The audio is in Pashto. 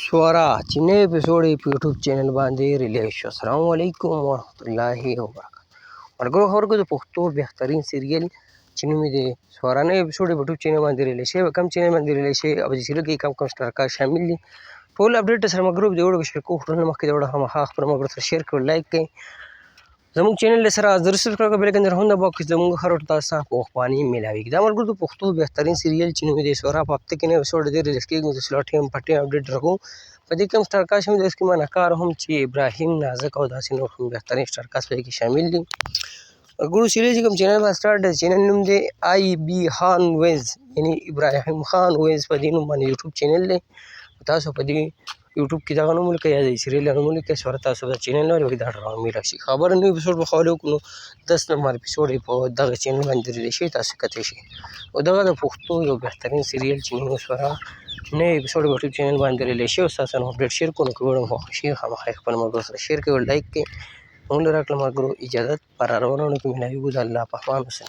स्वरा چې نوی اپیسوډ یې په یوټیوب چینل باندې ریلیز شو. السلام علیکم ورحمت الله وبرکاته. ملګرو خبرو د پښتو بهترین سیریل چې نوم یې د سورا نوی اپیسوډ یې په یوټیوب چینل باندې ریلیز شوی. کم چینل باندې ریلیز شوی او د سیریل کې کم سټارکار شامل دي. ټول اپډیټ سره ملګرو د ویډیو شیر کوو. خپل مخکې د ویډیو خامخا خپل ملګرو سره شیر کړئ، لایک کړئ. زموږ چینل سره حاضر سبسکرایب کړئ، بیل آیکن هم دباؤ زموږ هر وخت تاسو ته په وخت میلاویږي. دا ملګرو د پښتو بهترین سیریل چې نوم یې د سورا په هفته کې نوی اپیسوډ دی ریلیز کېږي. د سلاټ ټیم پټي اپډیټ راکوو. په دې کې هم سټارکاست شامل دي، اس کې مانکار هم چې ابراهیم نازک او داسې نور هم بهترین سټارکاست په دې کې شامل دي. ملګرو سیریل چې کوم چینل باندې سټارټ دی، چینل نوم دی آی بي خان ویز، یعنې ابراهیم خان ویز په دې نوم باندې یوټیوب چینل دی. تاسو په دې یوټیوب کې دغه نوم ولیکئ یا د سیریل نوم ولیکئ، سورا تاسو دا چینل نه ولیکئ دا ډرامې راشي. خبره نوی اپیسوډ به فالو کړو. 10 نمبر اپیسوډ یې په دغه چینل باندې ریلیز شوی، تاسو کتلی شئ. او دغه د پښتو یو بهترین سیریل چې نوم یې سورا نوی اپیسوډ په یوټیوب چینل باندې ریلیز شوی. تاسو سره اپډیټ شیر کوو، نو که ویډیو مو خوښه شي خامخا خپل ملګرو سره شیر کړئ او لایک کړئ. موږ له راکړه ملګرو اجازت پر روانو کې میلاویږو. د الله په امان اوسئ.